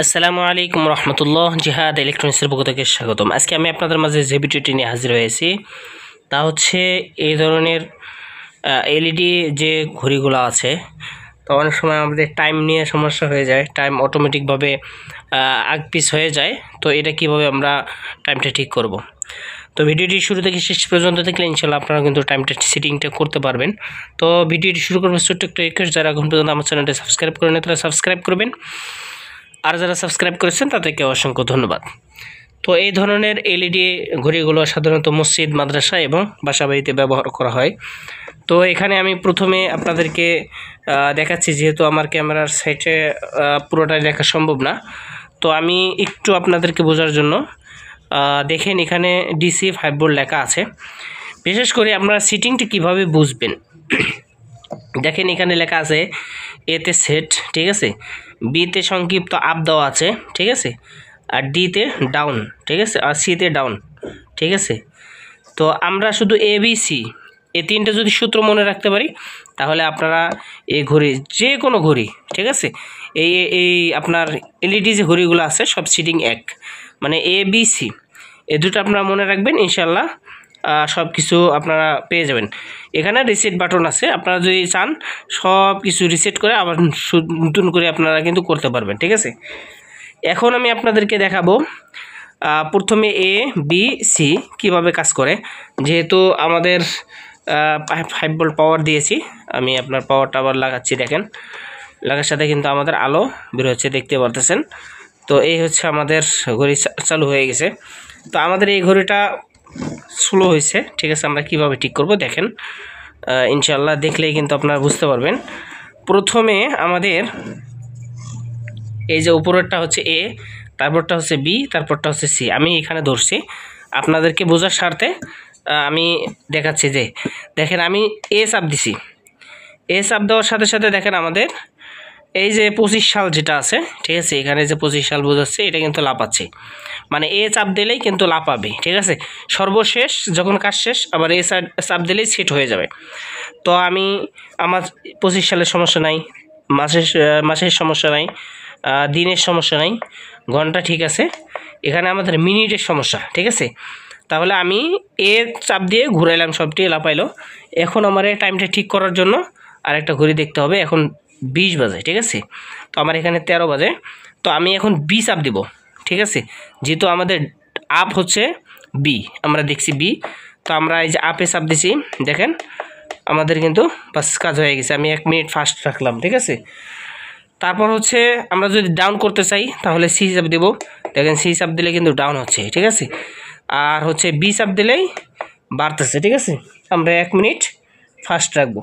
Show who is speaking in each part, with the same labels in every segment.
Speaker 1: আসসালামু আলাইকুম রহমতুল্লাহ। জিহাদ ইলেকট্রনিক্সের পক্ষ থেকে স্বাগতম। আজকে আমি আপনাদের মাঝে যে ভিডিওটি নিয়ে হাজির হয়েছি তা হচ্ছে এই ধরনের এলইডি যে ঘড়িগুলো আছে, তো অনেক সময় আমাদের টাইম নিয়ে সমস্যা হয়ে যায়, টাইম অটোমেটিকভাবে আগপিস হয়ে যায়। তো এটা কিভাবে আমরা টাইমটা ঠিক করব। তো ভিডিওটি শুরু থেকে শেষ পর্যন্ত দেখলে ইনশাল্লাহ আপনারা কিন্তু টাইমটা সেটিংটা করতে পারবেন। তো ভিডিওটি শুরু করবো ছোট্ট একটা রিকোয়েস্ট, যারা এখন পর্যন্ত আমার চ্যানেলটা সাবস্ক্রাইব করেন তারা সাবস্ক্রাইব করবেন, আর যারা সাবস্ক্রাইব করেছেন তাদেরকে অসংখ্য ধন্যবাদ। তো এই ধরনের এলইডি ঘড়িগুলো সাধারণত মসজিদ, মাদ্রাসা এবং বাসাবাড়িতে ব্যবহার করা হয়। তো এখানে আমি প্রথমে আপনাদেরকে দেখাচ্ছি, যেহেতু আমার ক্যামেরার সাইটে পুরোটাই দেখা সম্ভব না, তো আমি একটু আপনাদেরকে বোঝার জন্য দেখেন এখানে ডিসি 5 ভোল্ট লেখা আছে। বিশেষ করে আপনারা সিটিংটি কিভাবে বুঝবেন, দেখেন এখানে লেখা আছে এতে সেট, ঠিক আছে, বিতে সংক্ষিপ্ত আপ দেওয়া আছে, ঠিক আছে, আর ডিতে ডাউন, ঠিক আছে, আর সিতে ডাউন, ঠিক আছে। তো আমরা শুধু ABC এই তিনটে যদি সূত্র মনে রাখতে পারি তাহলে আপনারা এই ঘড়ি, যে কোনো ঘড়ি, ঠিক আছে, এই এই আপনার এলইডি যে ঘড়িগুলো আছে সব সিটিং এক, মানে ABC এই দুটো আপনারা মনে রাখবেন, ইনশাল্লাহ সব কিছু আপনারা পেয়ে যাবেন। এখানে রিসেট বাটন আছে, আপনারা যদি চান সব কিছু রিসেট করে আবার নতুন করে আপনারা কিন্তু করতে পারবেন, ঠিক আছে। এখন আমি আপনাদেরকে দেখাবো প্রথমে ABC কীভাবে কাজ করে। যেহেতু আমাদের 5 ভোল্ট পাওয়ার দিয়েছি, আমি আপনার পাওয়ারটা আবার লাগাচ্ছি, দেখেন লাগার সাথে কিন্তু আমাদের আলো বের হচ্ছে, দেখতে পারতেছেন। তো এই হচ্ছে আমাদের ঘড়ি চালু হয়ে গেছে। তো আমাদের এই ঘড়িটা স্লো হয়েছে, ঠিক আছে, আমরা কিভাবে ঠিক করব দেখেন, ইনশাল্লাহ দেখলেই কিন্তু আপনারা বুঝতে পারবেন। প্রথমে আমাদের এই যে উপরেরটা হচ্ছে A, তারপরটা হচ্ছে B, তারপরটা হচ্ছে C, আমি এখানে ধরছি আপনাদেরকে বোঝার স্বার্থে। আমি দেখাচ্ছি যে দেখেন আমি A চাপ দিছি, A চাপ দেওয়ার সাথে সাথে দেখেন আমাদের এই যে 25 সাল যেটা আছে, ঠিক আছে, এখানে যে 25 সাল বোঝাচ্ছে এটা কিন্তু লাফাচ্ছে, মানে A চাপ দিলেই কিন্তু লাফাবে, ঠিক আছে। সর্বশেষ যখন কাজ শেষ আবার A চাপ দিলেই সেট হয়ে যাবে। তো আমার 25 সালের সমস্যা নাই, মাসের সমস্যা নাই, দিনের সমস্যা নাই, ঘন্টা ঠিক আছে, এখানে আমাদের মিনিটের সমস্যা, ঠিক আছে। তাহলে আমি A চাপ দিয়ে ঘুরাইলাম, সবটি লাপাইলো। এখন আমার এই টাইমটা ঠিক করার জন্য আরেকটা ঘড়ি দেখতে হবে, এখন 20 বাজে, ঠিক আছে, তো আমার এখানে 13 বাজে। তো আমি এখন B চাপ দিব, ঠিক আছে, যেহেতু আমাদের আপ হচ্ছে B, আমরা দেখছি B, তো আমরা এই যে আপে চাপ দিছি, দেখেন আমাদের কিন্তু বাস কাজ হয়ে গেছে। আমি 1 মিনিট ফাস্ট রাখলাম, ঠিক আছে। তারপর হচ্ছে আমরা যদি ডাউন করতে চাই তাহলে C চাপ দেব, দেখেন C চাপ দিলে কিন্তু ডাউন হচ্ছে, ঠিক আছে, আর হচ্ছে B চাপ দিলেই বাড়তেছে, ঠিক আছে। আমরা 1 মিনিট ফাস্ট রাখবো।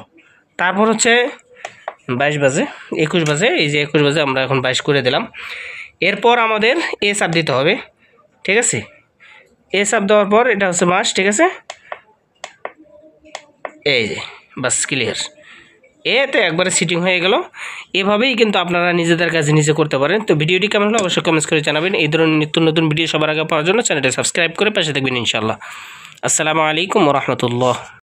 Speaker 1: তারপর হচ্ছে 22 বাজে, 21 বাজে, এই যে 21 বাজে আমরা এখন 22 করে দিলাম। এরপর আমাদের A চাপ দিতে হবে, ঠিক আছে, A চাপ দেওয়ার পর এটা হচ্ছে মাস, ঠিক আছে, এই যে বাস ক্লিয়ার, এতে একবারে সিটিং হয়ে গেল। এভাবেই কিন্তু আপনারা নিজেদের কাছে নিজে করতে পারেন। তো ভিডিওটি কেমন হলো অবশ্যই কমেন্টস করে জানাবেন। এই ধরনের নিত্য নতুন ভিডিও সবার আগে পাওয়ার জন্য চ্যানেলটা সাবস্ক্রাইব করে পাশে থাকবেন ইনশাআল্লাহ। আসসালামু আলাইকুম ওয়া রাহমাতুল্লাহ।